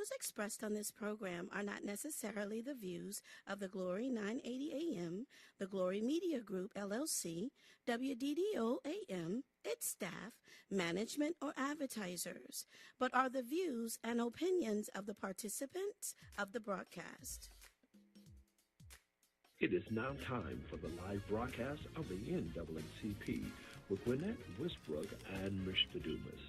views expressed on this program are not necessarily the views of the Glory 980 AM, the Glory Media Group, LLC, WDDO AM, its staff, management, or advertisers, but are the views and opinions of the participants of the broadcast. It is now time for the live broadcast of the NAACP with Gwenette Westbrooks and Mr. Dumas.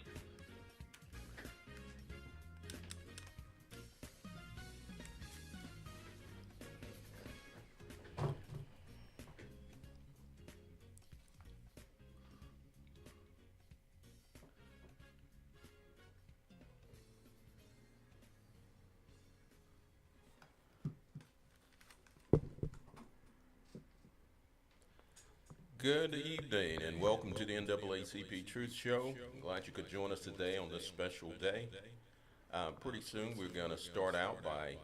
Good evening and welcome to the NAACP Truth Show. I'm glad you could join us today on this special day. Pretty soon we're going to start out by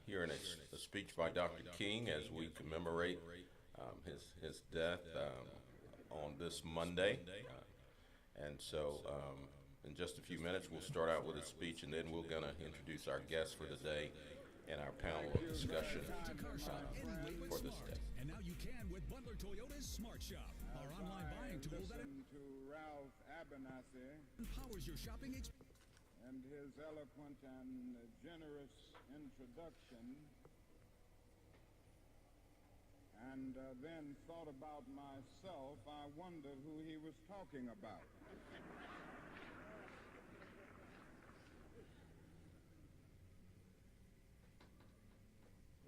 hearing a speech by Dr. King as we commemorate his death on this Monday. And so in just a few minutes we'll start out with a speech, and then we're going to introduce our guests for today and our panel of discussion for this day. And now you can with Butler Toyota's Smart Shop, our online buying tool that to Ralph Abernathy empowers your shopping experience. And his eloquent and generous introduction, and then thought about myself, I wondered who he was talking about.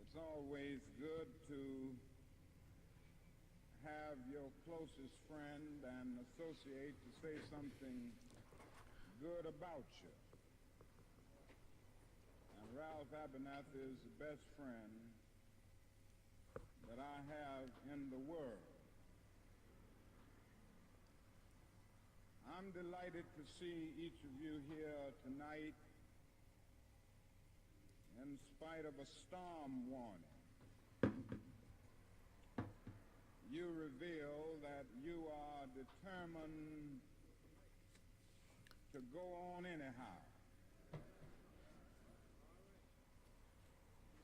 It's always good to have your closest friend and associate to say something good about you. And Ralph Abernathy is the best friend that I have in the world. I'm delighted to see each of you here tonight in spite of a storm warning. You reveal that you are determined to go on anyhow.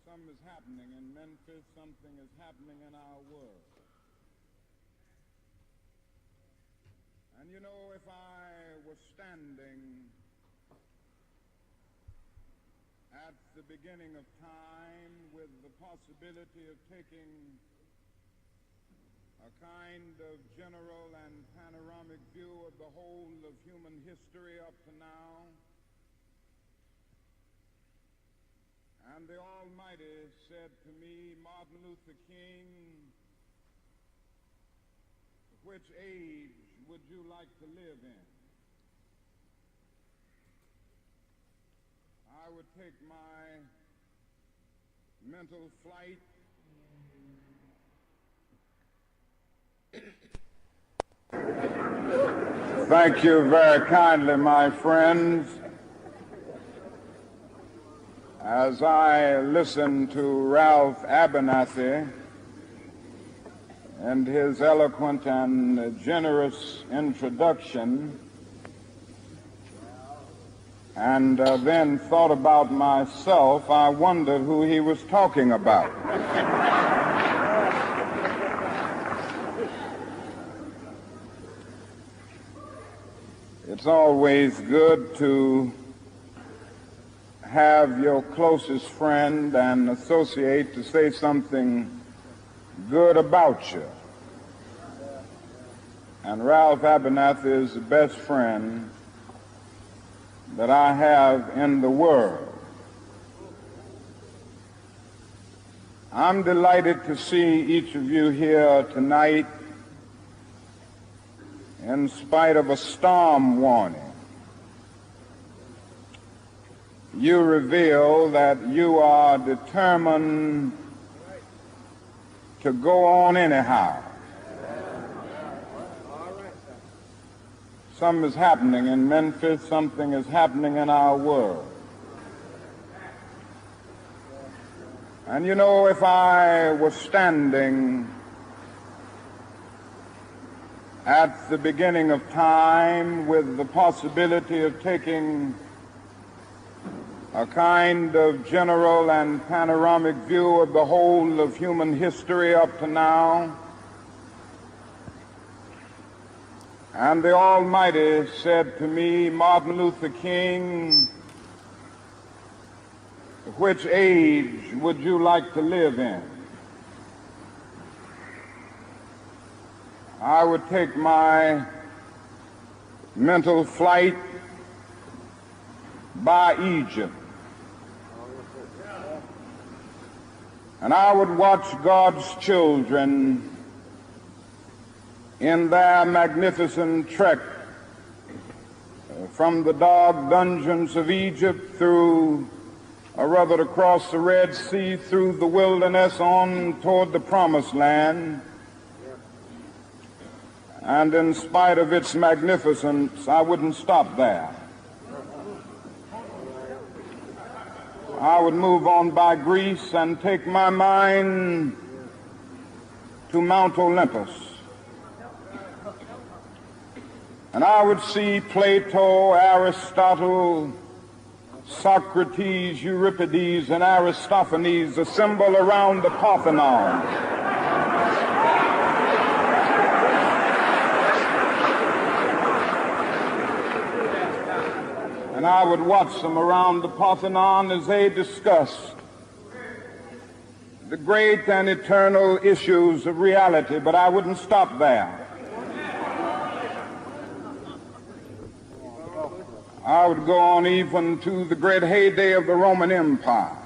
Something is happening in Memphis, something is happening in our world. And you know, if I were standing at the beginning of time with the possibility of taking a kind of general and panoramic view of the whole of human history up to now, and the Almighty said to me, Martin Luther King, which age would you like to live in? I would take my mental flight Thank you very kindly, my friends. As I listen to Ralph Abernathy and his eloquent and generous introduction, and then thought about myself, I wondered who he was talking about. It's always good to have your closest friend and associate to say something good about you. And Ralph Abernathy is the best friend that I have in the world. I'm delighted to see each of you here tonight in spite of a storm warning. You reveal that you are determined to go on anyhow. Something is happening in Memphis, something is happening in our world. And you know, if I was standing at the beginning of time with the possibility of taking a kind of general and panoramic view of the whole of human history up to now. And the Almighty said to me, Martin Luther King, which age would you like to live in? I would take my mental flight by Egypt, and I would watch God's children in their magnificent trek from the dark dungeons of Egypt through, or rather across the Red Sea, through the wilderness on toward the Promised Land. And in spite of its magnificence, I wouldn't stop there. I would move on by Greece and take my mind to Mount Olympus. And I would see Plato, Aristotle, Socrates, Euripides, and Aristophanes assemble around the Parthenon. And I would watch them around the Parthenon as they discussed the great and eternal issues of reality, but I wouldn't stop there. I would go on even to the great heyday of the Roman Empire.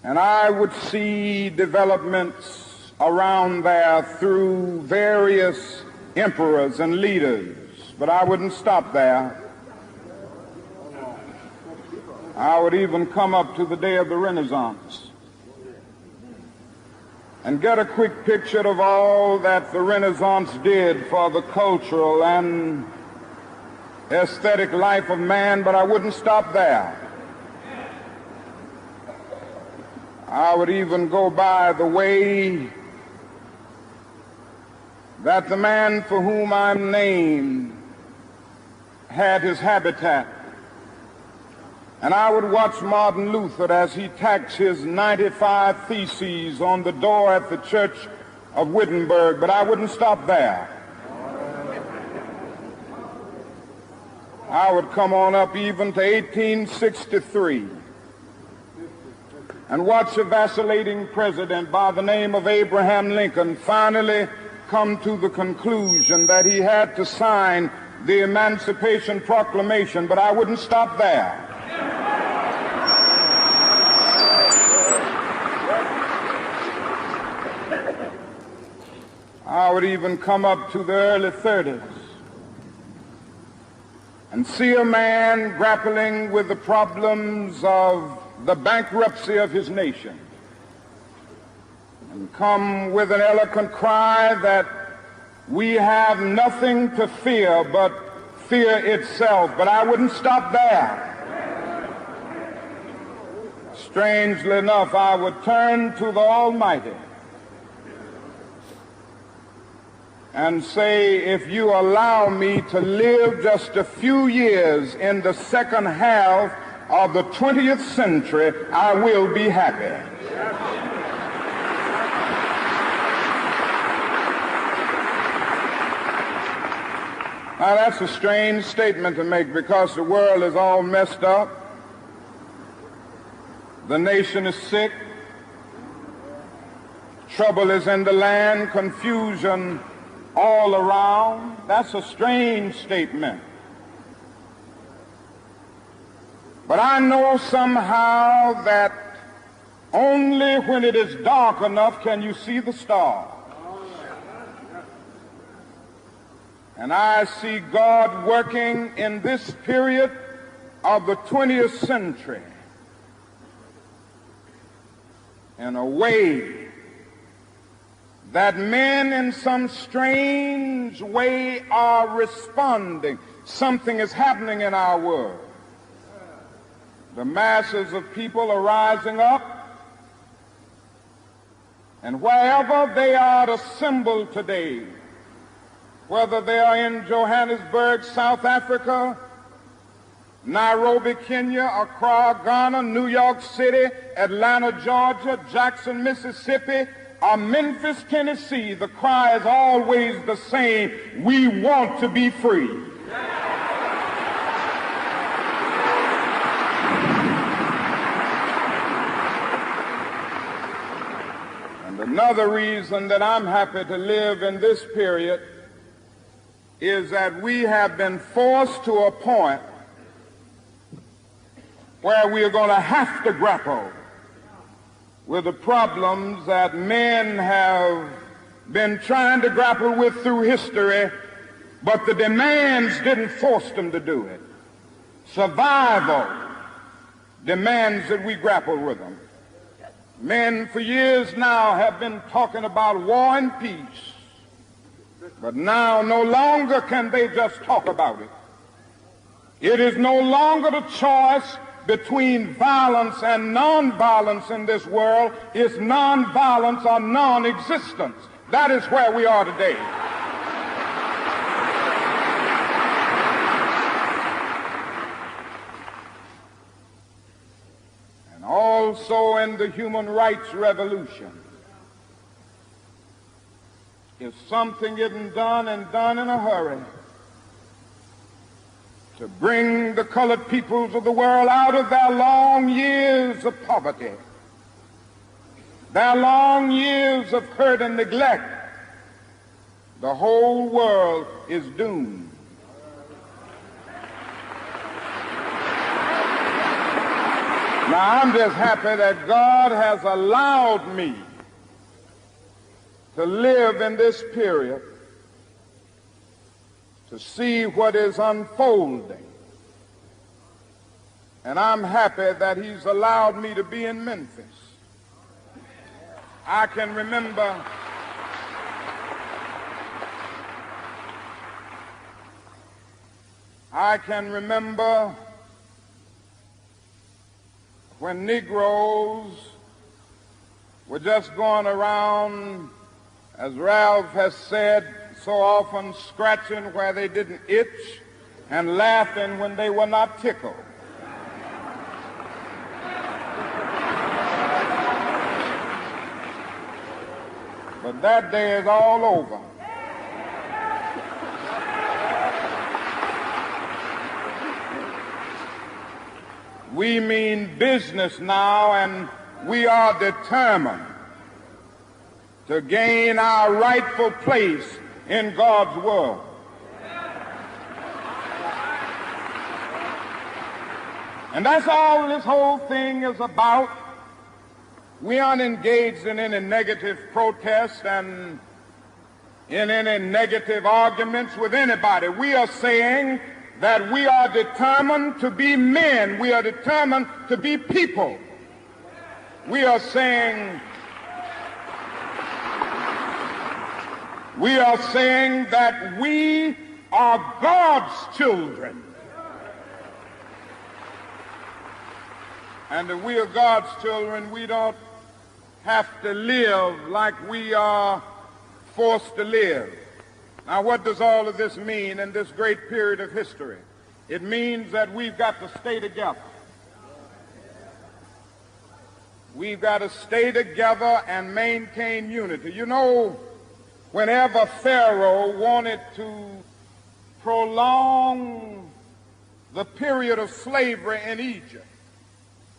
And I would see developments around there through various emperors and leaders, but I wouldn't stop there. I would even come up to the day of the Renaissance and get a quick picture of all that the Renaissance did for the cultural and aesthetic life of man, but I wouldn't stop there. I would even go by the way that the man for whom I'm named had his habitat. And I would watch Martin Luther as he tacks his 95 Theses on the door at the Church of Wittenberg, but I wouldn't stop there. I would come on up even to 1863 and watch a vacillating president by the name of Abraham Lincoln finally come to the conclusion that he had to sign the Emancipation Proclamation, but I wouldn't stop there. I would even come up to the early 30s and see a man grappling with the problems of the bankruptcy of his nation and come with an eloquent cry that we have nothing to fear but fear itself, but I wouldn't stop there. Strangely enough, I would turn to the Almighty and say, if you allow me to live just a few years in the second half of the 20th century, I will be happy. Now, that's a strange statement to make because the world is all messed up. The nation is sick. Trouble is in the land, confusion all around. That's a strange statement. But I know somehow that only when it is dark enough can you see the stars. And I see God working in this period of the 20th century in a way that men in some strange way are responding. Something is happening in our world. The masses of people are rising up, and wherever they are assembled today, whether they are in Johannesburg, South Africa, Nairobi, Kenya, Accra, Ghana, New York City, Atlanta, Georgia, Jackson, Mississippi, or Memphis, Tennessee, the cry is always the same: we want to be free. And another reason that I'm happy to live in this period is that we have been forced to a point where we are going to have to grapple with the problems that men have been trying to grapple with through history, but the demands didn't force them to do it. Survival demands that we grapple with them. Men for years now have been talking about war and peace, but now no longer can they just talk about it. It is no longer the choice between violence and nonviolence in this world. It's nonviolence or non-existence. That is where we are today. And also in the human rights revolution, if something isn't done and done in a hurry to bring the colored peoples of the world out of their long years of poverty, their long years of hurt and neglect, the whole world is doomed. Now, I'm just happy that God has allowed me to live in this period to see what is unfolding. And I'm happy that he's allowed me to be in Memphis. I can remember when Negroes were just going around, as Ralph has said, so often scratching where they didn't itch and laughing when they were not tickled. But that day is all over. We mean business now, and we are determined to gain our rightful place in God's world. And that's all this whole thing is about. We aren't engaged in any negative protest and in any negative arguments with anybody. We are saying that we are determined to be men. We are determined to be people. We are saying that we are God's children. And if we are God's children, we don't have to live like we are forced to live. Now, what does all of this mean in this great period of history? It means that we've got to stay together. We've got to stay together and maintain unity. You know, whenever Pharaoh wanted to prolong the period of slavery in Egypt,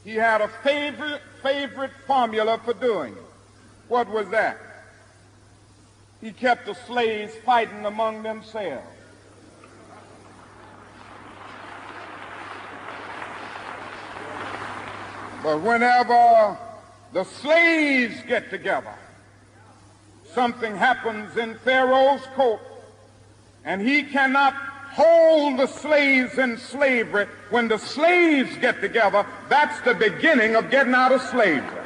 he had a favorite formula for doing it. What was that? He kept the slaves fighting among themselves. But whenever the slaves get together, something happens in Pharaoh's court, and he cannot hold the slaves in slavery. When the slaves get together, that's the beginning of getting out of slavery.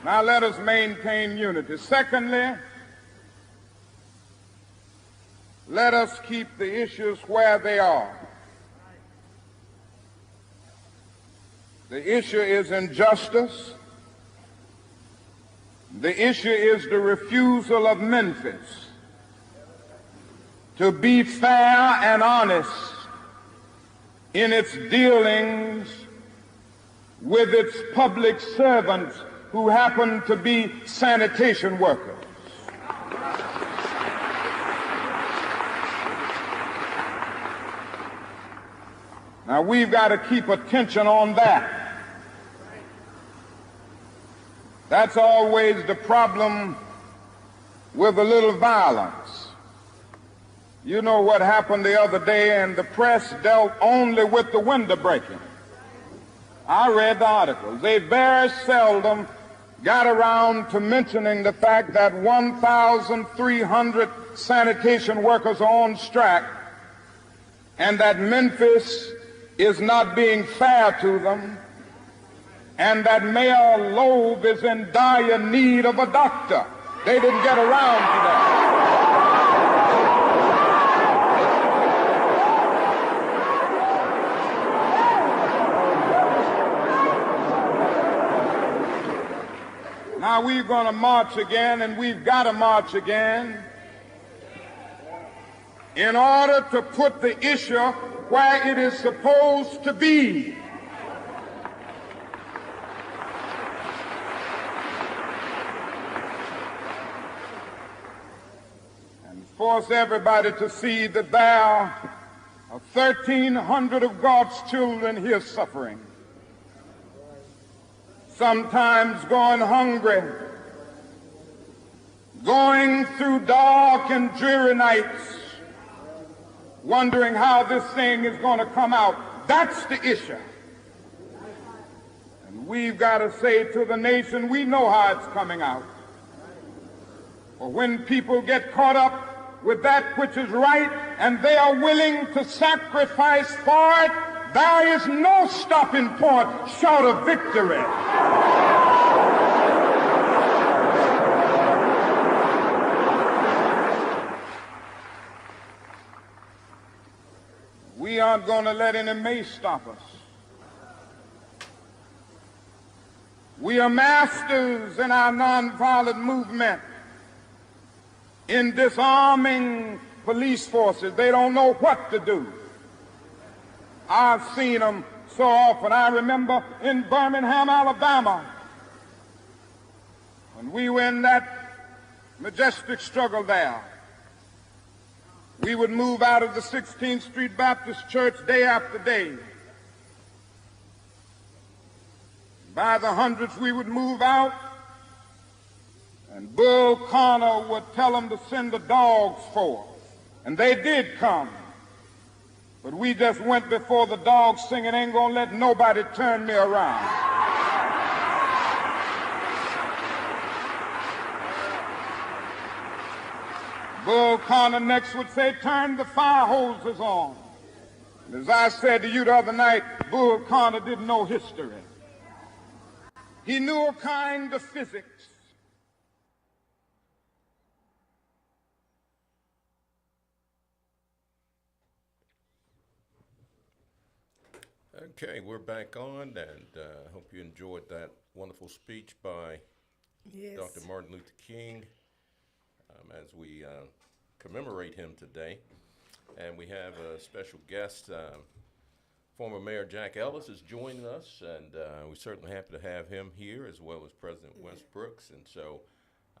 Now let us maintain unity. Secondly, let us keep the issues where they are. The issue is injustice. The issue is the refusal of Memphis to be fair and honest in its dealings with its public servants who happen to be sanitation workers. Now, we've got to keep attention on that. That's always the problem with a little violence. You know what happened the other day, and the press dealt only with the window breaking. I read the articles. They very seldom got around to mentioning the fact that 1,300 sanitation workers are on strike, and that Memphis is not being fair to them, and that Mayor Loeb is in dire need of a doctor. They didn't get around to that. Now we're going to march again, and we've got to march again in order to put the issue where it is supposed to be. And force everybody to see that there are 1,300 of God's children here suffering, sometimes going hungry, going through dark and dreary nights, wondering how this thing is going to come out. That's the issue. And we've got to say to the nation, we know how it's coming out. For when people get caught up with that which is right and they are willing to sacrifice for it, there is no stopping point short of victory. We aren't going to let any mace stop us. We are masters in our nonviolent movement in disarming police forces. They don't know what to do. I've seen them so often. I remember in Birmingham, Alabama, when we were in that majestic struggle there. We would move out of the 16th Street Baptist Church day after day. By the hundreds, we would move out, and Bull Connor would tell them to send the dogs forth. And they did come. But we just went before the dogs singing, ain't gonna let nobody turn me around. Bull Connor next would say, turn the fire hoses on. And as I said to you the other night, Bull Connor didn't know history. He knew a kind of physics. Okay, we're back on, and I hope you enjoyed that wonderful speech by Dr. Martin Luther King as we commemorate him today. And we have a special guest, former Mayor Jack Ellis is joining us, and we're certainly happy to have him here, as well as President Westbrooks. And so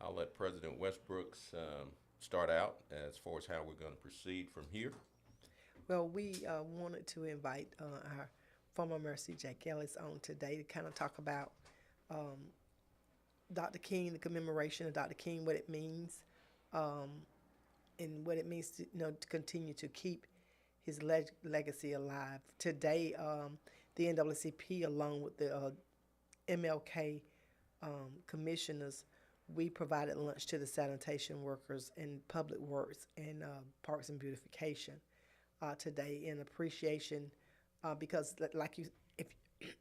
I'll let President Westbrooks start out as far as how we're going to proceed from here. Well, we wanted to invite our former Mayor Jack Ellis on today to kind of talk about Dr. King, the commemoration of Dr. King, what it means, and what it means to, to continue to keep his legacy alive. Today, the NAACP, along with the MLK commissioners, we provided lunch to the sanitation workers in Public Works and Parks and Beautification today in appreciation, because like you,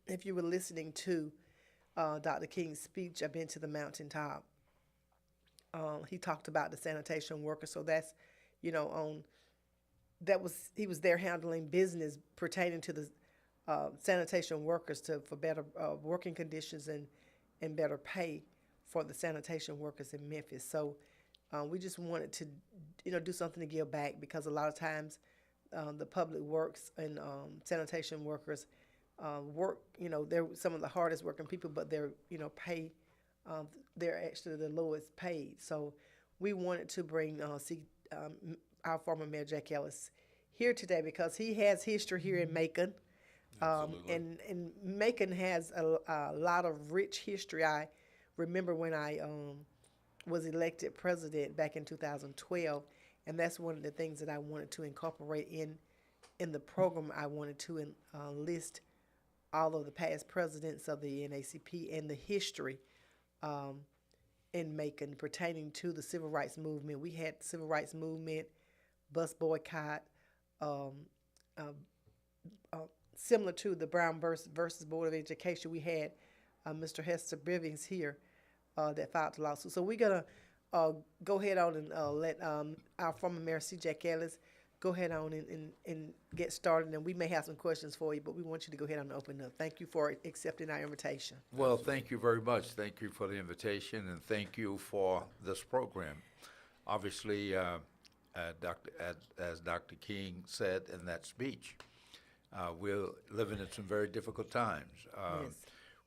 if you were listening to Dr. King's speech, I've been to the mountaintop. He talked about the sanitation workers, so that's, he was there handling business pertaining to the sanitation workers for better working conditions and better pay for the sanitation workers in Memphis. So We just wanted to, do something to give back, because a lot of times the public works and sanitation workers work, they're some of the hardest working people, but they're, pay, they're actually the lowest paid. So we wanted to bring our former Mayor Jack Ellis here today, because he has history here in Macon. And Macon has a lot of rich history. I remember when I was elected president back in 2012, and that's one of the things that I wanted to incorporate in the program. I wanted to list all of the past presidents of the NAACP and the history in Macon pertaining to the civil rights movement. We had the civil rights movement, bus boycott, similar to the Brown versus Board of Education. We had Mr. Hester Bivens here that filed the lawsuit. So we're going to go ahead on and let our former Mayor C. Jack Ellis go ahead on and get started. And we may have some questions for you, but we want you to go ahead and open up. Thank you for accepting our invitation. Well, thank you very much. Thank you for the invitation, and thank you for this program. Obviously, as Dr. King said in that speech, we're living in some very difficult times. Yes.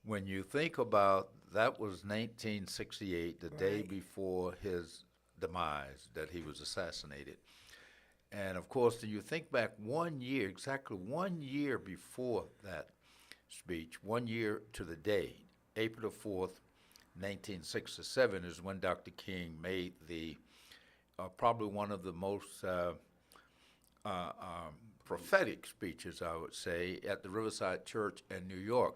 When you think about, that was 1968, the day before his demise, that he was assassinated. And of course, you think back 1 year, exactly 1 year before that speech, 1 year to the day, April the 4th, 1967 is when Dr. King made the probably one of the most prophetic speeches, I would say, at the Riverside Church in New York,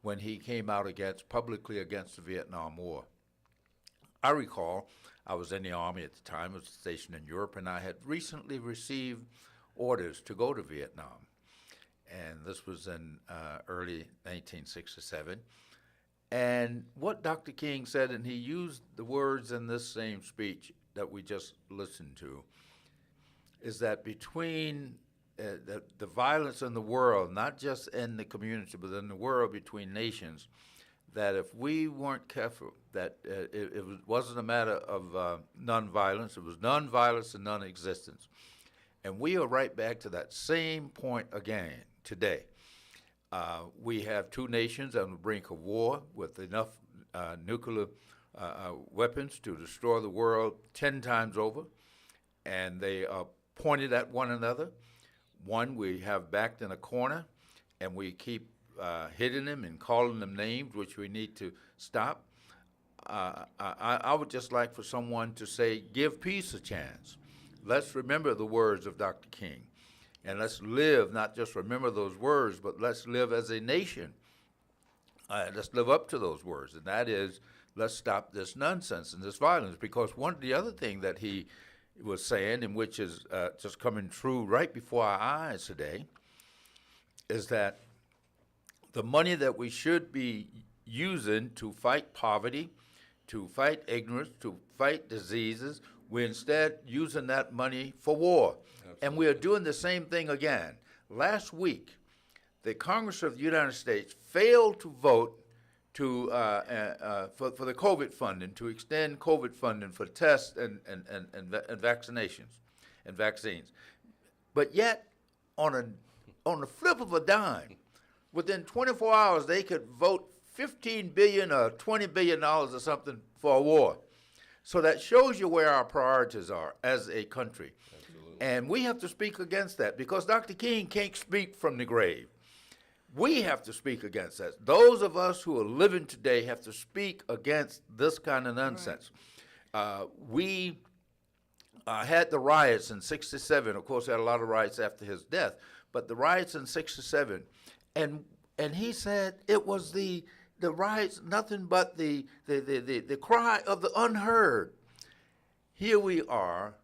when he came out publicly against the Vietnam War. I recall I was in the Army at the time, I was stationed in Europe, and I had recently received orders to go to Vietnam. And this was in early 1967. And what Dr. King said, and he used the words in this same speech that we just listened to, is that between the violence in the world, not just in the community, but in the world between nations, that if we weren't careful, that it wasn't a matter of nonviolence, it was nonviolence and non-existence. And we are right back to that same point again today. We have two nations on the brink of war with enough nuclear weapons to destroy the world 10 times over, and they are pointed at one another. One we have backed in a corner, and we keep hitting them and calling them names, which we need to stop. I would just like for someone to say, give peace a chance. Let's remember the words of Dr. King, and let's live, not just remember those words, but let's live as a nation. Let's live up to those words, and that is, let's stop this nonsense and this violence, because the other thing that he was saying, and which is just coming true right before our eyes today, is that the money that we should be using to fight poverty, to fight ignorance, to fight diseases, we're instead using that money for war. Absolutely. And we are doing the same thing again. Last week, the Congress of the United States failed to vote for the COVID funding, to extend COVID funding for tests and vaccinations and vaccines. But yet, on the flip of a dime, within 24 hours, they could vote $15 billion or $20 billion or something for a war. So that shows you where our priorities are as a country. Absolutely. And we have to speak against that, because Dr. King can't speak from the grave. We have to speak against that. Those of us who are living today have to speak against this kind of nonsense. Right. We had the riots in '67. Of course, we had a lot of riots after his death, but the riots in '67, and he said it was the riots, nothing but the cry of the unheard. Here we are,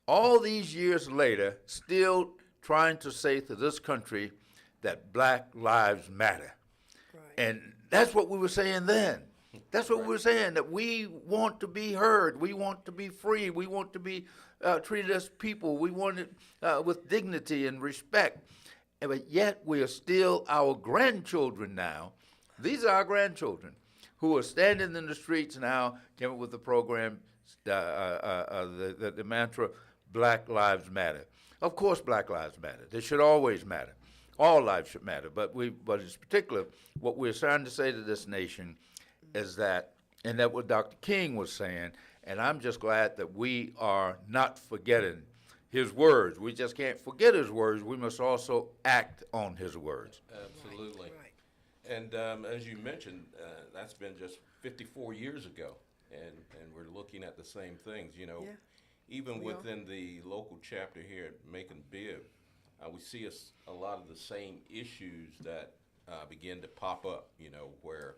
all these years later, still trying to say to this country that Black lives matter. Right. And that's what we were saying then. That's what we were saying, that we want to be heard. We want to be free. We want to be treated as people. We want it with dignity and respect. But yet we are still, our grandchildren now, these are our grandchildren, who are standing in the streets now, came up with the program, the mantra, Black Lives Matter. Of course, Black Lives Matter. They should always matter. All lives should matter. But in particular, what we're trying to say to this nation is that, and that what Dr. King was saying, and I'm just glad that we are not forgetting his words. We just can't forget his words. We must also act on his words. Absolutely. Right. And as you mentioned, that's been just 54 years ago, and we're looking at the same things. You know, even within the local chapter here at Macon Bibb, we see a lot of the same issues that begin to pop up. You know, where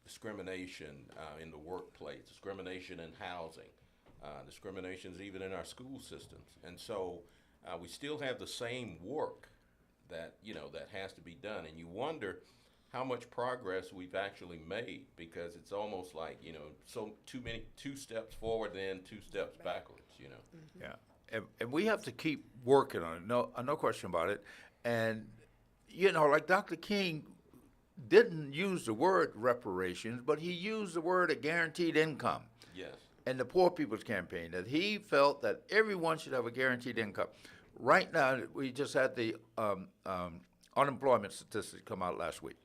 discrimination in the workplace, discrimination in housing, discriminations even in our school systems, and so we still have the same work that that has to be done, and you wonder how much progress we've actually made, because it's almost like so two steps forward then two steps backwards. Yeah, and we have to keep working on it. No question about it. And like Dr. King didn't use the word reparations, but he used the word a guaranteed income. Yes. And the Poor People's Campaign, that he felt that everyone should have a guaranteed income. Right now, we just had the unemployment statistics come out last week.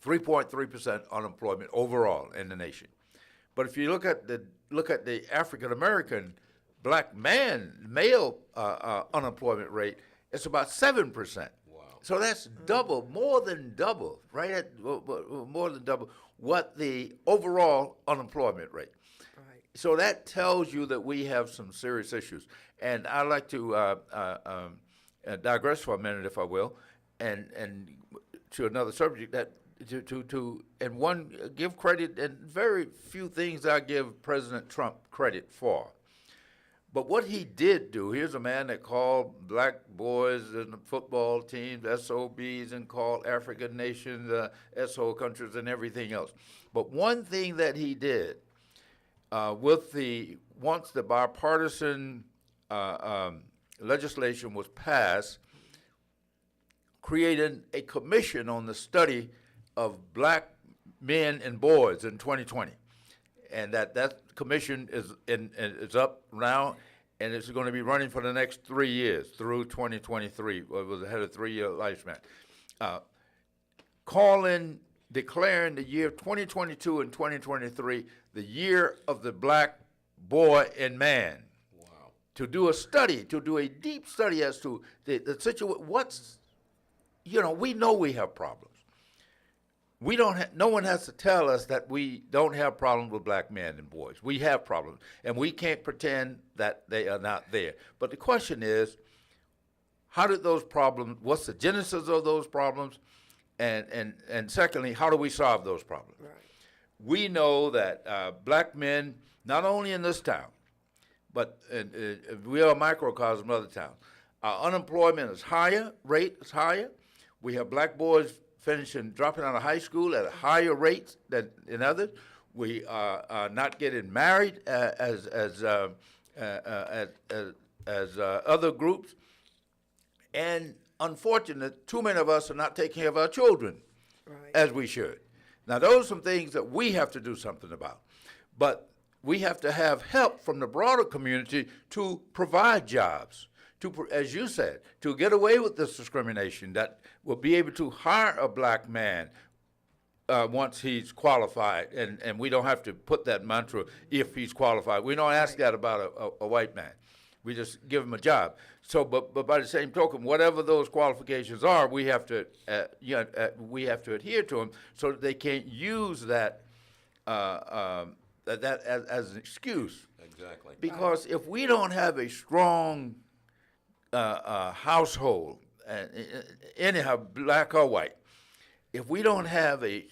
3.3% unemployment overall in the nation. But if you look at the African American black male unemployment rate, it's about 7%. Wow. So that's double, more than double, right? More than double what the overall unemployment rate. Right. So that tells you that we have some serious issues. And I'd like to digress for a minute, if I will, and to another subject that give credit, and very few things I give President Trump credit for. But what he did do, here's a man that called black boys in the football teams SOBs and called African nations SO countries and everything else. But one thing that he did once the bipartisan legislation was passed, created a commission on the study of black men and boys in 2020, and that commission is up now, and it's going to be running for the next 3 years through 2023. It was ahead of 3-year lifespan. Declaring the year 2022 and 2023 the year of the black boy and man. Wow. To do a deep study as to the situation. We know we have problems. No one has to tell us that we don't have problems with black men and boys. We have problems, and we can't pretend that they are not there. But the question is, how did those problems, what's the genesis of those problems? And secondly, how do we solve those problems? Right. We know that black men, not only in this town, but we are a microcosm of other towns. Our unemployment is higher, rate is higher. We have black boys dropping out of high school at a higher rate than in others. We are not getting married as other groups. And unfortunately, too many of us are not taking care of our children as we should. Now, those are some things that we have to do something about. But we have to have help from the broader community to provide jobs, as you said, to get away with this discrimination, that will be able to hire a black man once he's qualified, and we don't have to put that mantra, if he's qualified. We don't ask that about a white man. We just give him a job. So, but by the same token, whatever those qualifications are, we have to adhere to them, so that they can't use that as an excuse. Exactly. Because if we don't have a strong household, anyhow, black or white, if we don't have a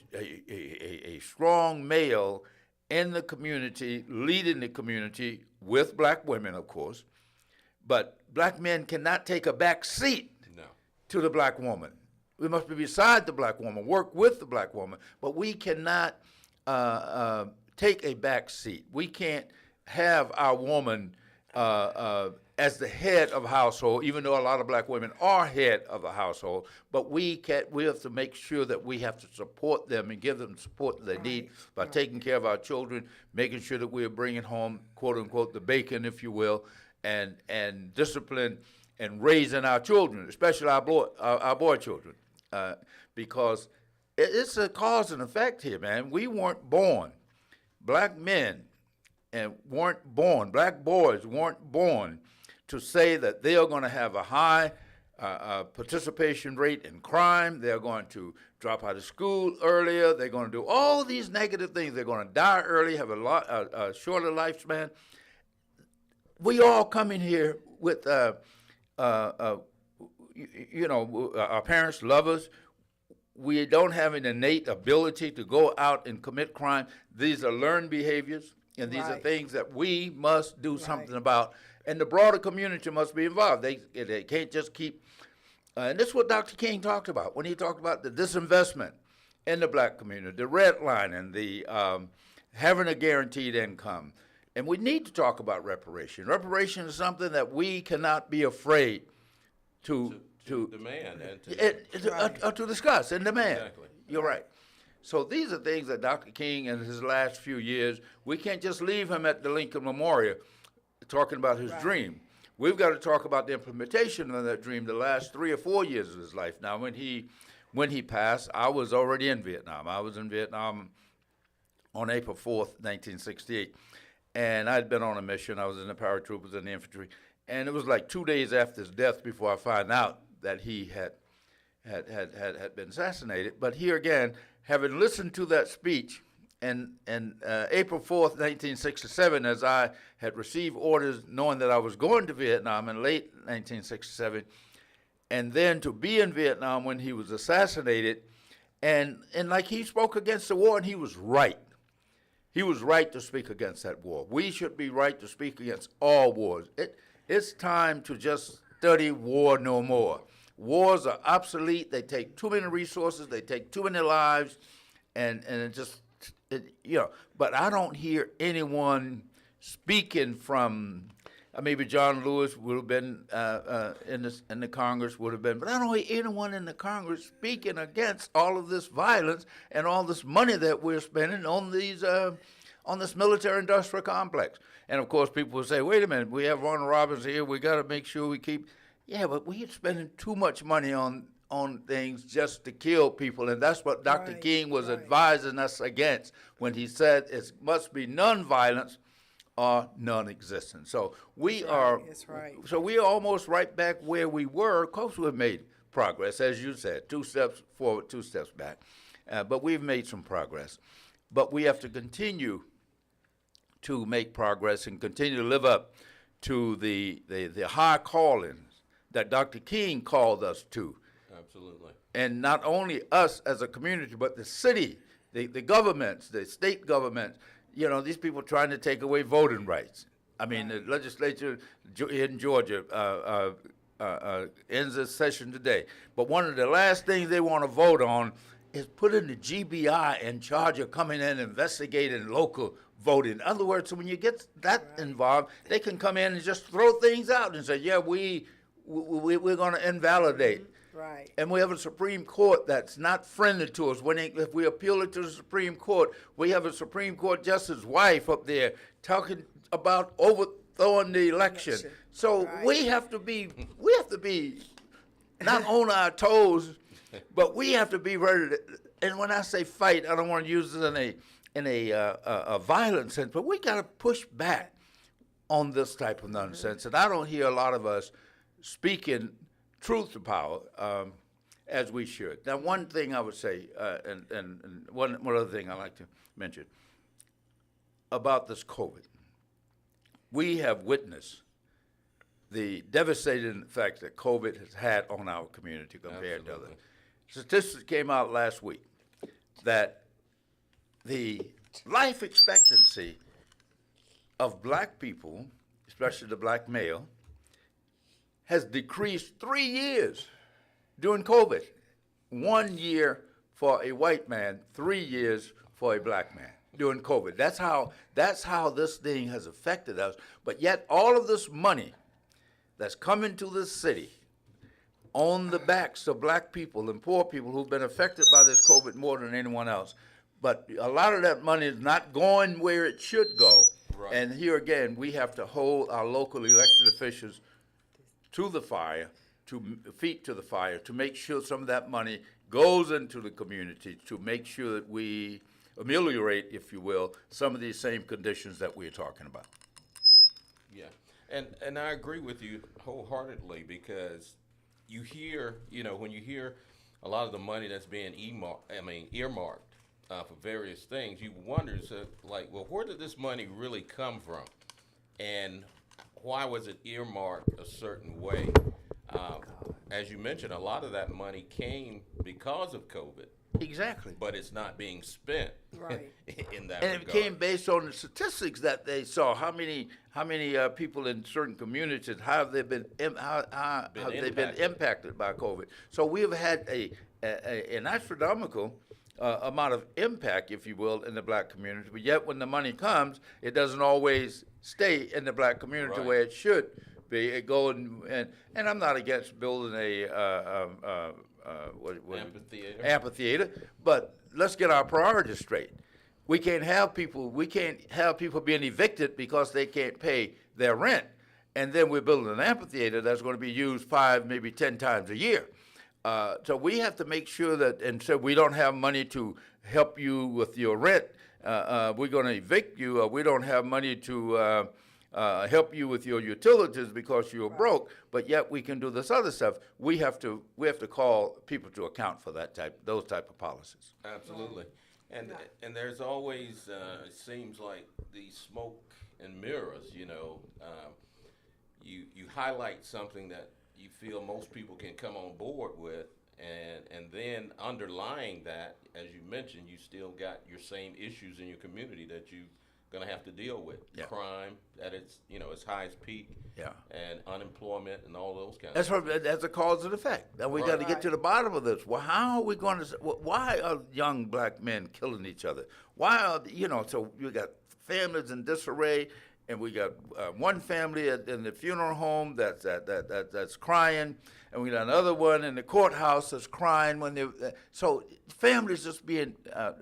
strong male in the community, leading the community with black women, of course, but black men cannot take a back seat to the black woman. We must be beside the black woman, work with the black woman, but we cannot take a back seat. We can't have our woman as the head of a household, even though a lot of black women are head of a household, but we have to make sure that we have to support them and give them the support that they need by taking care of our children, making sure that we are bringing home, quote unquote, the bacon, if you will, and discipline and raising our children, especially our boy children, because it's a cause and effect here, man. We weren't born, black men, and weren't born, black boys weren't born to say that they are going to have a high participation rate in crime. They're going to drop out of school earlier. They're going to do all these negative things. They're going to die early, have a shorter lifespan. We all come in here with, our parents love us. We don't have an innate ability to go out and commit crime. These are learned behaviors, and these are things that we must do something about. And the broader community must be involved. They can't just keep, and this is what Dr. King talked about when he talked about the disinvestment in the black community, the redlining, the having a guaranteed income. And we need to talk about reparation. Reparation is something that we cannot be afraid to demand and to discuss and demand. Exactly. You're right. So these are things that Dr. King in his last few years, we can't just leave him at the Lincoln Memorial talking about his dream. We've got to talk about the implementation of that dream the last 3 or 4 years of his life. Now, when he passed, I was already in Vietnam. I was in Vietnam on April 4th, 1968. And I'd been on a mission. I was in the paratroopers and the infantry. And it was like 2 days after his death before I found out that he had been assassinated. But here again, having listened to that speech, and April 4th, 1967, as I had received orders knowing that I was going to Vietnam in late 1967, and then to be in Vietnam when he was assassinated, and like he spoke against the war, and he was right. He was right to speak against that war. We should be right to speak against all wars. It's time to just study war no more. Wars are obsolete. They take too many resources. They take too many lives, and But I don't hear anyone speaking from. Maybe John Lewis would have been in the Congress would have been, but I don't hear anyone in the Congress speaking against all of this violence and all this money that we're spending on these on this military-industrial complex. And of course, people will say, "Wait a minute, we have Warner Robins here. We got to make sure we keep." Yeah, but we're spending too much money on things just to kill people, and that's what Dr. King was advising us against when he said it must be nonviolence or non-existent. So we are. So we are almost right back where we were. Of course, we've made progress, as you said, 2 steps forward, 2 steps back, but we've made some progress. But we have to continue to make progress and continue to live up to the high callings that Dr. King called us to. Absolutely. And not only us as a community, but the city, the governments, the state governments. You know, these people trying to take away voting rights. I mean, the legislature in Georgia ends this session today. But one of the last things they want to vote on is putting the GBI in charge of coming in and investigating local voting. In other words, so when you get that involved, they can come in and just throw things out and say, yeah, we're going to invalidate. Right. And we have a Supreme Court that's not friendly to us. If we appeal it to the Supreme Court, we have a Supreme Court justice's wife up there talking about overthrowing the election. So we have to be not on our toes, but we have to be ready to, and when I say fight, I don't want to use it in a violent sense, but we got to push back on this type of nonsense. And I don't hear a lot of us speaking truth to power as we should. Now, one thing I would say, and one other thing I'd like to mention about this COVID. We have witnessed the devastating effect that COVID has had on our community compared to others. Statistics came out last week that the life expectancy of black people, especially the black male, has decreased 3 years during COVID. 1 year for a white man, 3 years for a black man. during COVID. That's how this thing has affected us. But yet all of this money that's coming to this city on the backs of black people and poor people who've been affected by this COVID more than anyone else. But a lot of that money is not going where it should go. Right. And here again, we have to hold our local elected officials to the fire, feet to the fire, to make sure some of that money goes into the community, to make sure that we ameliorate, if you will, some of these same conditions that we're talking about. Yeah, and I agree with you wholeheartedly, because you hear, when you hear a lot of the money that's being earmarked for various things, you wonder, well, where did this money really come from? And why was it earmarked a certain way? As you mentioned, a lot of that money came because of COVID. Exactly. But it's not being spent Right. in that And regard. it came based on the statistics that they saw. How many people in certain communities, how have they been impacted by COVID? So we have had an astronomical amount of impact, if you will, in the black community. But yet, when the money comes, it doesn't always stay in the black community Right. where it should be. It go and I'm not against building amphitheater, but let's get our priorities straight. We can't have people being evicted because they can't pay their rent, and then we're building an amphitheater that's going to be used 5, maybe 10 times a year. So we have to make sure that, and so we don't have money to help you with your rent. We're going to evict you. We don't have money to help you with your utilities because you're broke, but yet we can do this other stuff. We have to call people to account for those type of policies. Absolutely. And there's always, it seems like these smoke and mirrors, you highlight something that you feel most people can come on board with, and then underlying that, as you mentioned, you still got your same issues in your community that you going to have to deal with. Yeah. Crime at its its highest peak, Yeah. and unemployment and all those kinds That's of what, that's a cause and effect. And we got to get to the bottom of this. Well, how are we going to? Why are young black men killing each other? Why are So you got families in disarray, and we got one family in the funeral home that's crying, and we got another one in the courthouse that's crying when they. So families just being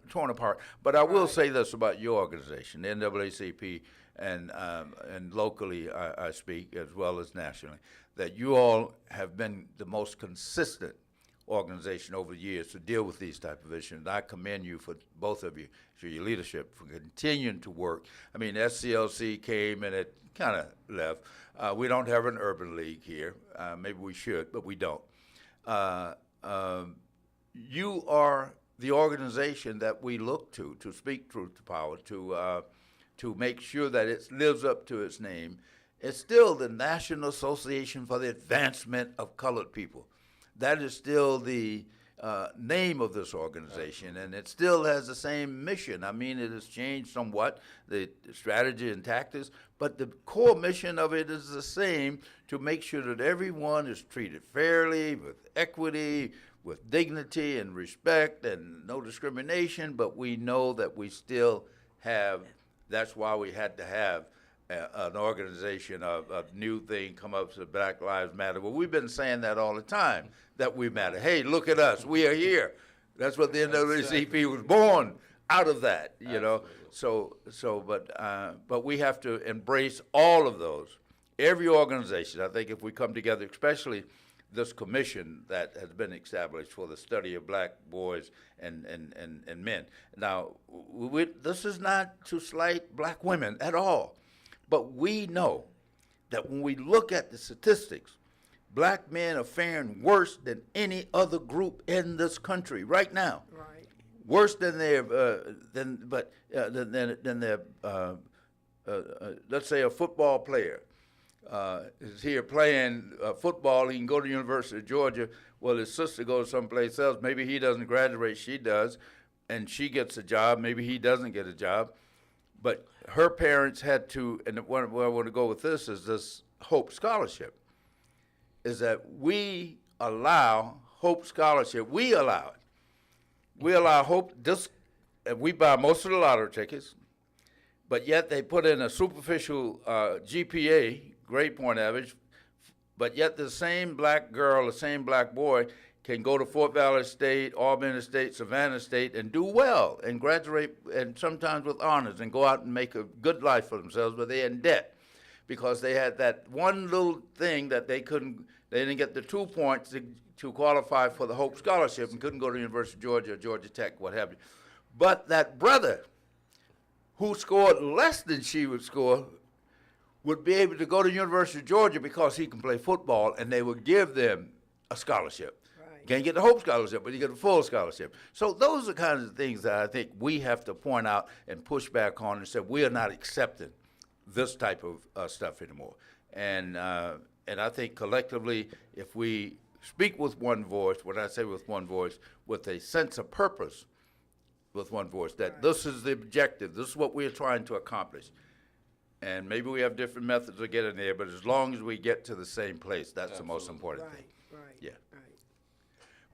torn apart. But I will say this about your organization, the NAACP, and locally I speak as well as nationally, that you all have been the most consistent organization over the years to deal with these type of issues. I commend you, for both of you, for your leadership, for continuing to work. I mean, SCLC came and it kind of left. We don't have an urban league here. Maybe we should, but we don't. You are the organization that we look to speak truth to power, to make sure that it lives up to its name. It's still the National Association for the Advancement of Colored People. That is still the name of this organization, and it still has the same mission. I mean, it has changed somewhat, the strategy and tactics, but the core mission of it is the same, to make sure that everyone is treated fairly, with equity, with dignity and respect, and no discrimination. But we know that we still have, that's why we had to have an organization, a new thing come up, to Black Lives Matter. Well, we've been saying that all the time, that we matter. Hey, look at us, we are here. That's what the NAACP was born out of that, you know. But we have to embrace all of those. Every organization, I think, if we come together, especially this commission that has been established for the study of black boys and men. Now, this is not to slight black women at all. But we know that when we look at the statistics, black men are faring worse than any other group in this country right now. Right. Worse than their let's say a football player is here playing football. He can go to the University of Georgia. Well, his sister goes someplace else. Maybe he doesn't graduate. She does, and she gets a job. Maybe he doesn't get a job. But her parents had to, and where I want to go with this is this Hope Scholarship, is that we allow Hope Scholarship. We allow it. We allow Hope. This we buy most of the lottery tickets, but yet they put in a superficial GPA, grade point average, but yet the same black girl, the same black boy can go to Fort Valley State, Albany State, Savannah State, and do well and graduate, and sometimes with honors, and go out and make a good life for themselves, but they're in debt because they had that one little thing that they didn't get the 2 points to qualify for the Hope Scholarship and couldn't go to the University of Georgia or Georgia Tech, what have you. But that brother who scored less than she would score would be able to go to the University of Georgia because he can play football, and they would give them a scholarship. You can't get the Hope Scholarship, but you get a full scholarship. So those are kinds of things that I think we have to point out and push back on and say we are not accepting this type of stuff anymore. And I think collectively, if we speak with one voice, when I say with one voice, with a sense of purpose, with one voice, that this is the objective, this is what we're trying to accomplish. And maybe we have different methods of getting there, but as long as we get to the same place, that's the most important thing. Right. Yeah.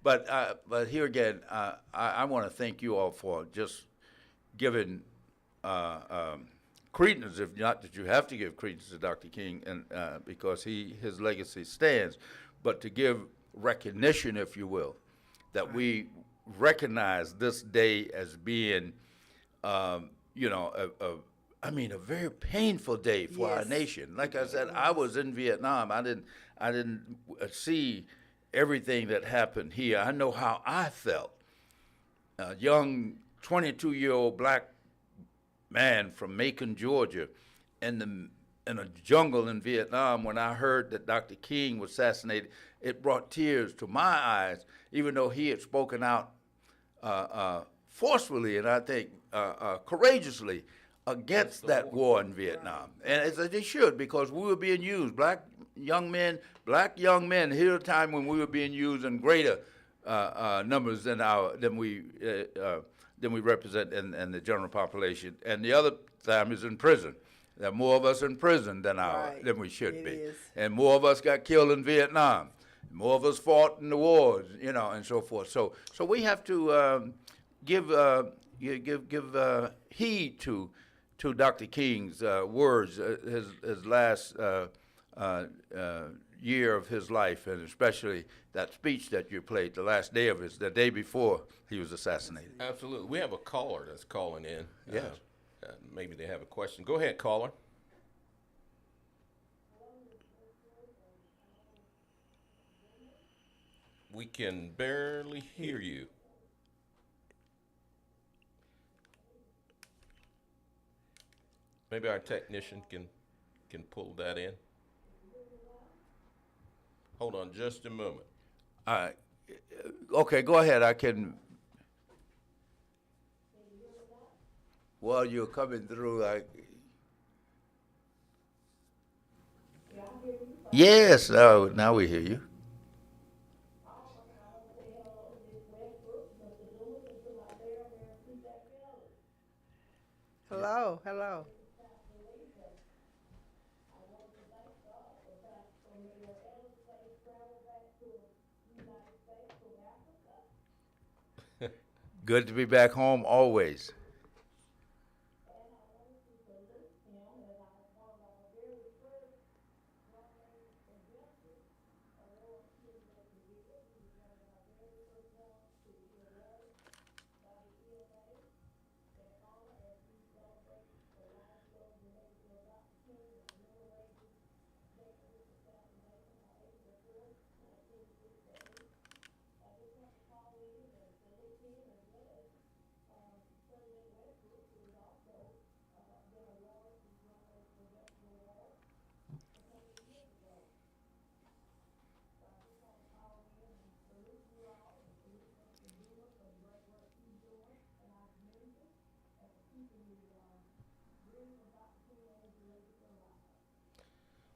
But here again, I want to thank you all for just giving credence, if not that you have to give credence to Dr. King, and because his legacy stands, but to give recognition, if you will, that we recognize this day as being, a very painful day for our nation. Like I said, I was in Vietnam. I didn't see everything that happened here. I know how I felt. A young 22-year-old black man from Macon, Georgia, in a jungle in Vietnam. When I heard that Dr. King was assassinated, it brought tears to my eyes, even though he had spoken out forcefully and I think courageously against that war in Vietnam. And as they should, because we were being used, black young men, here at a time when we were being used in greater numbers than we represent in the general population. And the other time is in prison. There are more of us in prison than we should be. And more of us got killed in Vietnam. More of us fought in the wars, and so forth. So we have to give heed to Dr. King's words, his last year of his life, and especially that speech that you played, the day before he was assassinated. Absolutely. We have a caller that's calling in. Yes. Maybe they have a question. Go ahead, caller. We can barely hear you. Maybe our technician can pull that in. Hold on just a moment. Okay, go ahead. I can. Well, you're coming through. Yes, now we hear you. Hello. Good to be back home always.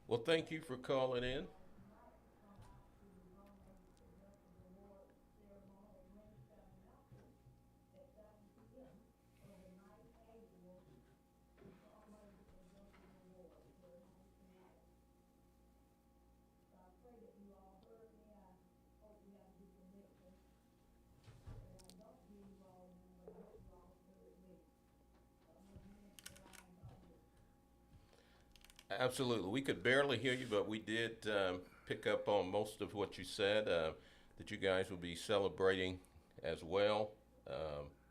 Well, thank you for calling in. Absolutely. We could barely hear you, but we did pick up on most of what you said, that you guys will be celebrating as well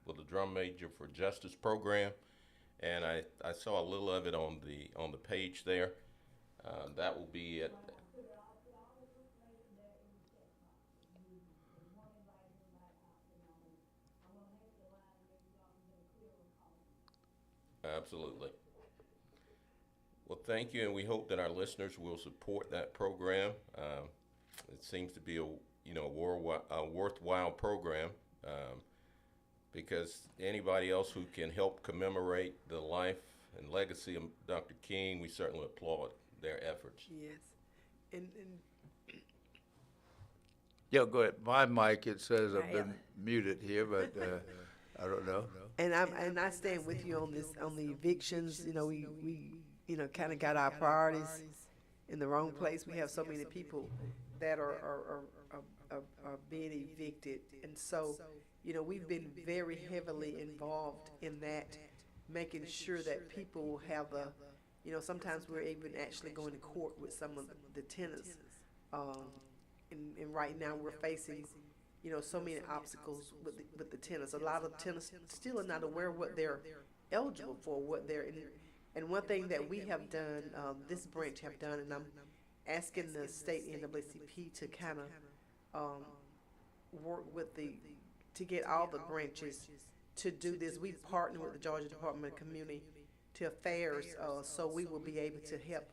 with the Drum Major for Justice program. And I saw a little of it on the page there. That will be at. Absolutely. Well, thank you, and we hope that our listeners will support that program. It seems to be a worthwhile program, because anybody else who can help commemorate the life and legacy of Dr. King, we certainly applaud their efforts. Yes. And Yeah, go ahead. My mic, it says I've been muted here, but I don't know. And I stand with you on this, on the evictions. You know, we kind of got our priorities in the wrong place. We have so many people that are being evicted, and so we've been very heavily involved in that, making sure that people will have sometimes we're even actually going to court with some of the tenants, and right now we're facing so many obstacles with the tenants. A lot of tenants still are not aware of what they're eligible for, what they're in. And one thing that we have done, this branch have done, and I'm asking the state NAACP to kind of work with to get all the branches to do this. We partner with the Georgia Department of Community Affairs, so we will be able to help.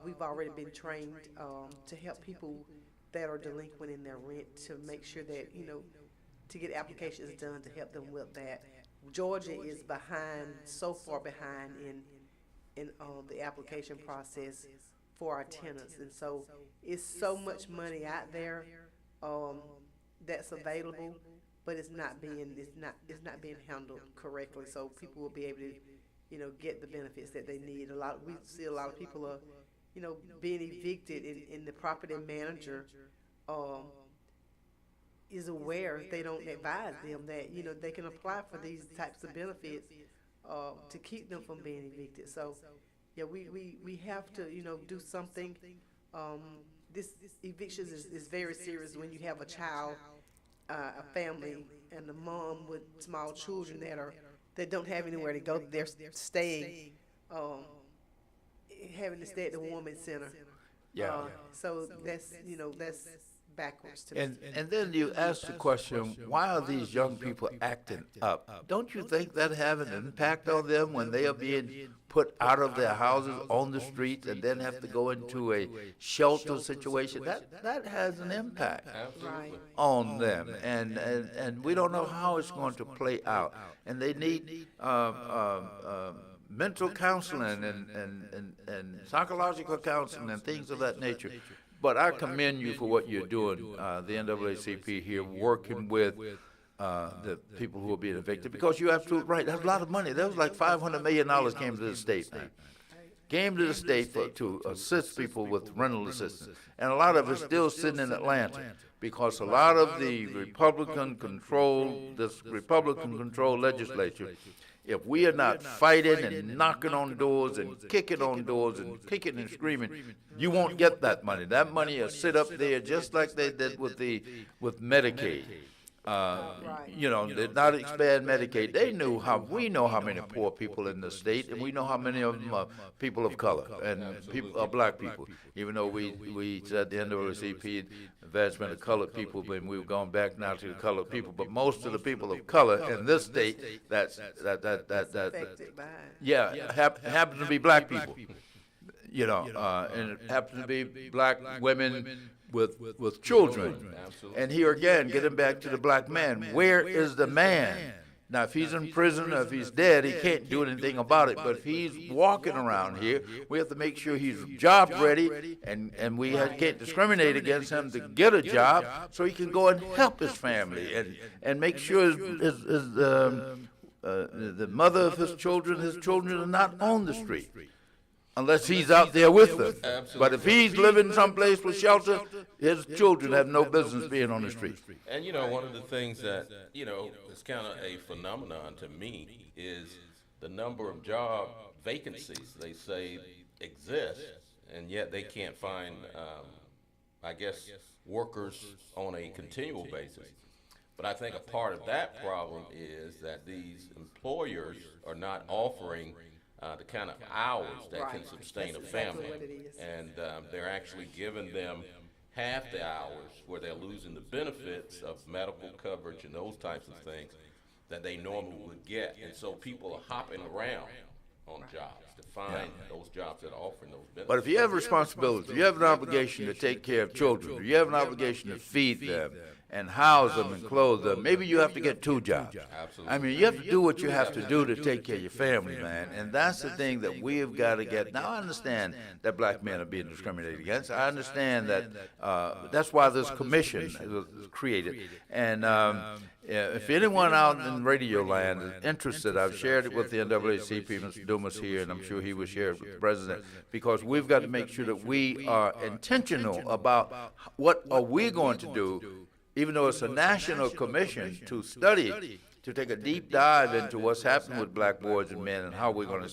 We've already been trained to help people that are delinquent in their rent, to make sure that, to get applications done to help them with that. Georgia is so far behind in the application process for our tenants, and so it's so much money out there that's available, but it's not being handled correctly. So people will be able to get the benefits that they need. We see a lot of people are being evicted, and the property manager is aware. They don't advise them that they can apply for these types of benefits to keep them from being evicted. So yeah, we have to do something. This evictions is very serious when you have a child, a family, and a mom with small children that don't have anywhere to go. They're staying, having to stay at the women's center. Yeah. So that's backwards to me. And then you ask the question, why are these young people acting up? Don't you think that have an impact on them when they are being put out of their houses on the streets and then have to go into a shelter situation? That has an impact on them, and we don't know how it's going to play out. And they need mental counseling and psychological counseling and things of that nature. But I commend you for what you're doing, the NAACP here, working with the people who are being evicted, because you're absolutely right. That's a lot of money. That was like $500 million came to the state, man. Came to the state to assist people with rental assistance. And a lot of it's still sitting in Atlanta, because a lot of the Republican-controlled legislature, if we are not fighting and knocking on doors and kicking on doors and kicking and screaming, you won't get that money. That money will sit up there just like they did with Medicaid. Did not expand Medicaid. We know how many poor people in the state, and we know how many of them are people of color and black people. Even though we said the NAACP advancement of colored people, but we've gone back now to the colored people. But most of the people of color in this state, happen to be black people. And it happens to be black women with children. And here again, getting back to the black man, where is the man? Now, if he's in prison or if he's dead, he can't do anything about it. But if he's walking around here, we have to make sure he's job ready, and we can't discriminate against him to get a job, so he can go and help his family and make sure the mother of his children are not on the street, unless he's out there with them. Absolutely. But if he's living someplace with shelter, his children have no business being on the street. And one of the things that is kind of a phenomenon to me is the number of job vacancies. They say exist, and yet they can't find, I guess, workers on a continual basis. But I think a part of that problem is that these employers are not offering the kind of hours that can sustain a family. Exactly what it is. And they're actually giving them half the hours where they're losing the benefits of medical coverage and those types of things that they normally would get. And so people are hopping around on jobs to find those jobs that are offering those benefits. But if you have responsibilities, you have an obligation to take care of children, you have an obligation to feed them and house them and clothe them, maybe you have to get 2 jobs. Absolutely. I mean, you have to do what you have to do to take care of your family, man. And that's the thing that we have got to get. Now, I understand that black men are being discriminated against. I understand that that's why this commission was created. And if anyone out in radio land is interested, I've shared it with the NAACP, Mr. Dumas here, and I'm sure he will share it with the president, because we've got to make sure that we are intentional about what are we going to do, even though it's a national commission to study, to take a deep dive into what's happening with black boys and men and how we're going to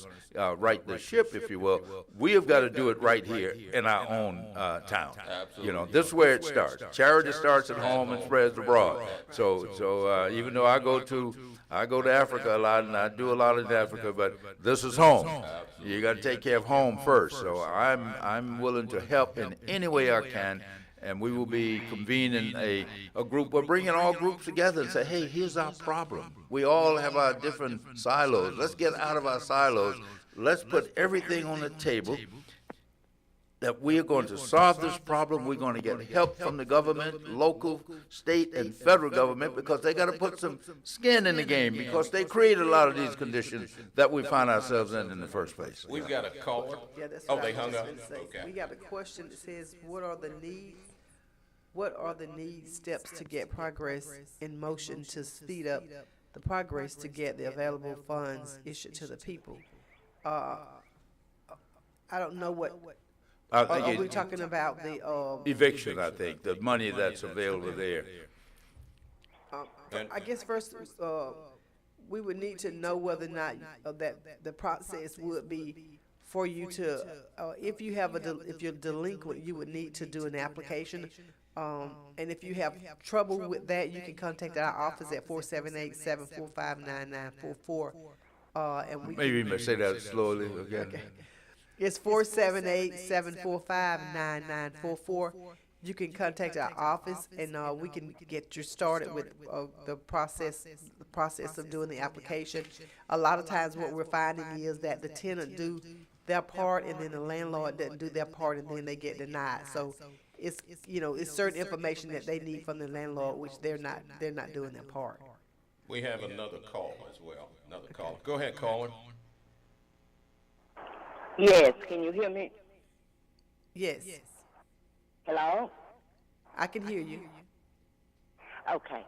right the ship, if you will. We have got to do it right here in our own town. You know, this is where it starts. Charity starts at home and spreads abroad. So even though I go to Africa a lot, and I do a lot in Africa, but this is home. You got to take care of home first. So I'm willing to help in any way I can. And we will be convening a group. We're bringing all groups together and say, hey, here's our problem. We all have our different silos. Let's get out of our silos. Let's put everything on the table that we are going to solve this problem. We're going to get help from the government, local, state, and federal government, because they got to put some skin in the game, because they create a lot of these conditions that we find ourselves in the first place. We've got a caller. Yeah, that's Oh, what they I was hung just up? gonna say. Okay. We got a question that says, what are the needs steps to get progress in motion to speed up the progress to get the available funds issued to the people? I don't know what. I Are think we talking about the eviction, I think, the money that's available there. I guess first we would need to know whether or not that the process would be for you to, if you have if you're delinquent, you would need to do an application. And if you have trouble with that, you can contact our office at 478-745-9944. And we Maybe you may say that slowly again. Okay. It's 478-745-9944. You can contact our office, and we can get you started with the process of doing the application. A lot of times what we're finding is that the tenant do their part, and then the landlord doesn't do their part, and then they get denied. So it's certain information that they need from the landlord, which they're not doing their part. We have another call as well. Another caller. Go ahead, caller. Yes, can you hear me? Yes. Hello? I can hear you. Okay.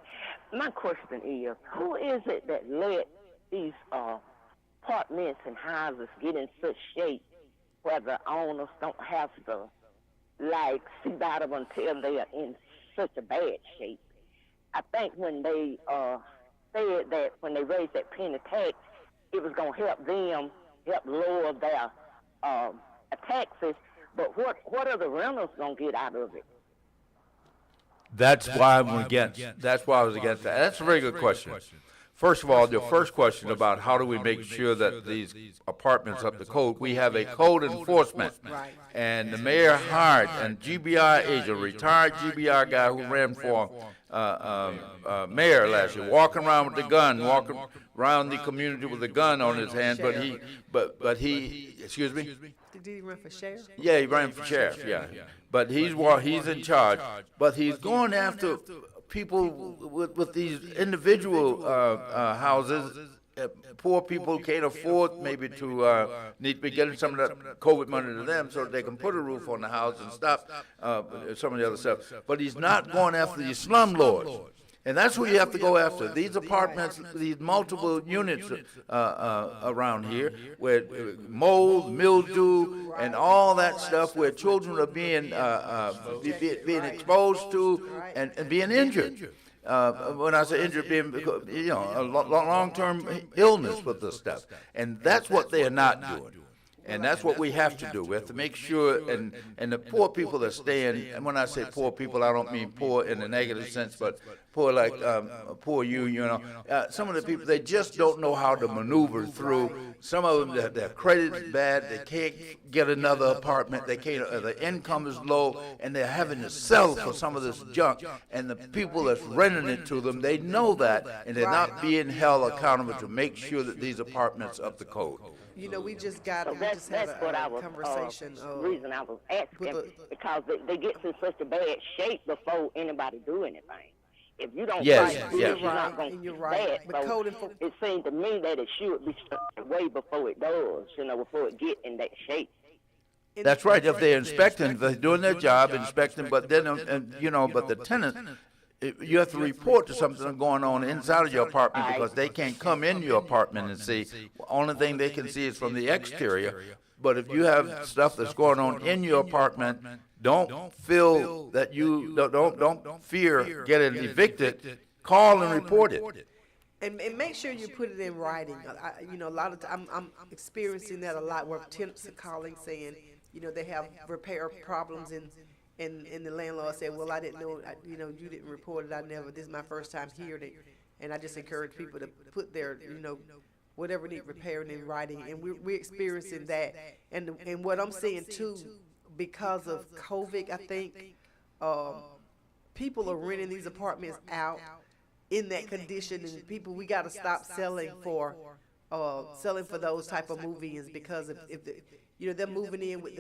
My question is, who is it that let these apartments and houses get in such shape where the owners don't have to, see about them until they are in such a bad shape? I think when they said that when they raised that penny tax, it was going to help them, help lower their taxes, but what are the renters going to get out of it? That's why I was against that. That's a very good question. First of all, the first question about how do we make sure that these apartments up to code, we have a code enforcement. Right. And the mayor hired a GBI agent, a retired GBI guy who ran for mayor last year, walking around with the gun, walking around the community with a gun on his hand, but he, excuse me? Did he run for sheriff? Yeah, he ran for sheriff, yeah. But he's in charge, but he's going after people with these individual houses. Poor people can't afford maybe to need to be getting some of that COVID money to them so that they can put a roof on the house and stop some of the other stuff. But he's not going after these slumlords. And that's who you have to go after. These apartments, these multiple units around here, where mold, mildew, and all that stuff, where children are being exposed to and being injured. When I say injured, being a long-term illness with this stuff, and that's what they are not doing. And that's what we have to do. We have to make sure, and the poor people that staying, and when I say poor people, I don't mean poor in a negative sense, but poor like poor you know. Some of the people, they just don't know how to maneuver through. Some of them, their credit's bad. They can't get another apartment. They can't. The income is low, and they're having to sell for some of this junk. And the people that's renting it to them, they know that, and they're not being held accountable to make sure that these apartments up to code. You know, we just got So that's had what I a was conversation. reason I was asking, because they get in such a bad shape before anybody do anything. If you don't Yes, fight, yes. you're not going to bad. But So it seems to me that it should be started way before it does, before it get in that shape. That's right. If they're inspecting, if they're doing their job, inspecting, but then, but the tenant, you have to report to something going on inside of your apartment because they can't come in your apartment and see. The only thing they can see is from the exterior. But if you have stuff that's going on in your apartment, don't feel that you don't fear getting evicted. Call and report it. And make sure you put it in writing. A lot of I'm experiencing that a lot where tenants are calling saying, they have repair problems and the landlord said, well, I didn't know, you didn't report it. This is my first time hearing it. And I just encourage people to put their, whatever need repairing in writing. And we're experiencing that. And what I'm seeing too, because of COVID, I think, people are renting these apartments out in that condition, and people, we got to stop selling for those type of move-ins, because if they're moving in with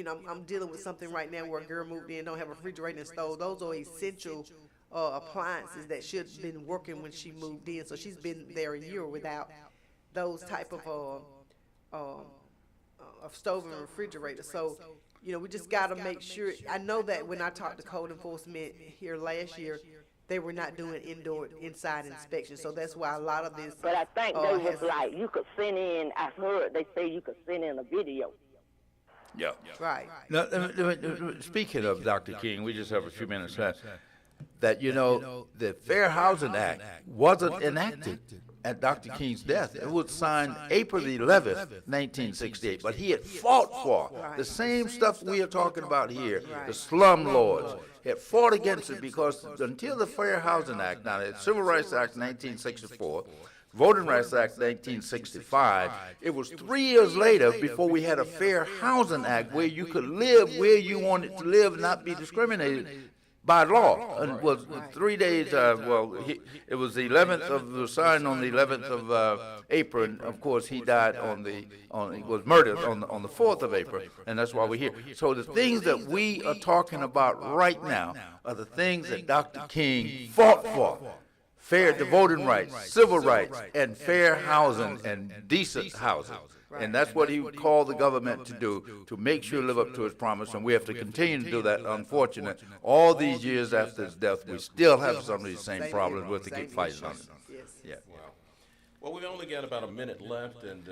I'm dealing with something right now where a girl moved in, don't have a refrigerator and stove. Those are essential appliances that should have been working when she moved in. So she's been there a year without those type of stove and refrigerator. So we just got to make sure. I know that when I talked to code enforcement here last year, they were not doing inside inspections. So that's why a lot of this. But I think they was like, you could send in, I heard they say you could send in a video. Yeah. Right. Now, speaking of Dr. King, we just have a few minutes left. That, the Fair Housing Act wasn't enacted at Dr. King's death. It was signed April the 11th, 1968. But he had fought for the same stuff we are talking about here, the slum lords. He had fought against it because until the Fair Housing Act, now the Civil Rights Act 1964, Voting Rights Act 1965, it was 3 years later before we had a Fair Housing Act where you could live where you wanted to live and not be discriminated by law. And it was 3 days, it was the 11th it was signed on the 11th of April, and of course he died he was murdered on the 4th of April, and that's why we're here. So the things that we are talking about right now are the things that Dr. King fought for. Fair voting rights, civil rights, and fair housing and decent housing. And that's what he would call the government to do, to make sure live up to his promise, and we have to continue to do that. Unfortunate, all these years after his death, we still have some of these same problems. We have to keep fighting on it. Yes. Well, we've only got about a minute left, and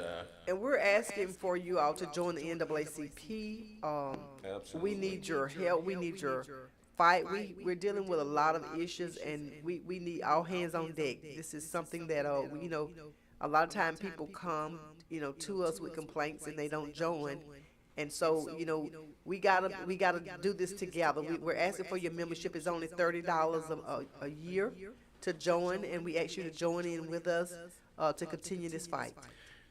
we're asking for you all to join the NAACP. We need your help. We need your fight. We're dealing with a lot of issues, and we need all hands on deck. This is something that a lot of time people come to us with complaints and they don't join, and so we gotta do this together. We're asking for your membership. It's only $30 a year to join, and we ask you to join in with us to continue this fight.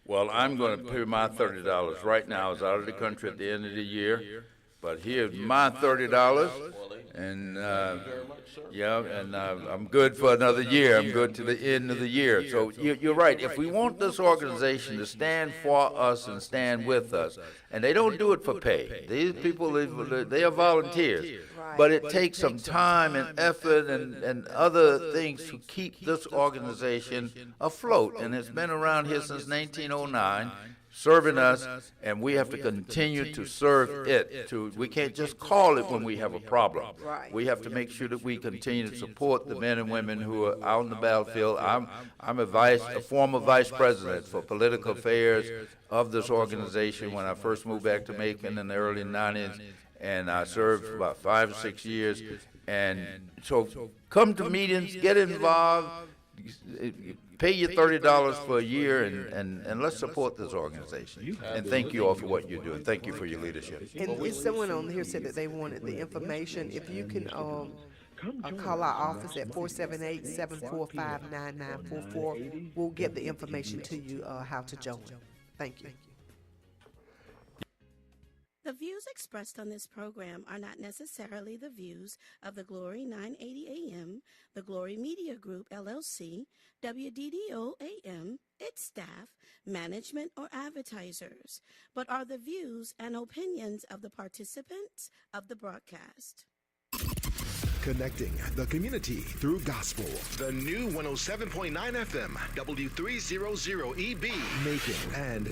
Well, I'm going to pay my $30 right now. I was out of the country at the end of the year, but here's my $30, and I'm good for another year. I'm good to the end of the year. So you're right. If we want this organization to stand for us and stand with us, and they don't do it for pay. These people, they are volunteers. But it takes some time and effort and other things to keep this organization afloat. And it's been around here since 1909. Serving us, and we have to continue to serve it. We can't just call it when we have a problem. We have to make sure that we continue to support the men and women who are out in the battlefield. I'm a former vice president for political affairs of this organization when I first moved back to Macon in the early 90s, and I served for about 5 or 6 years. And so come to meetings, get involved, pay your $30 for a year and let's support this organization. And thank you all for what you're doing. Thank you for your leadership. And someone on here said that they wanted the information. If you can call our office at 478-745-9944, we'll get the information to you how to join. Thank you. The views expressed on this program are not necessarily the views of the Glory 980 AM, the Glory Media Group, LLC, WDDO AM, its staff, management, or advertisers, but are the views and opinions of the participants of the broadcast. Connecting the community through gospel. The new 107.9 FM, W300EB. Macon and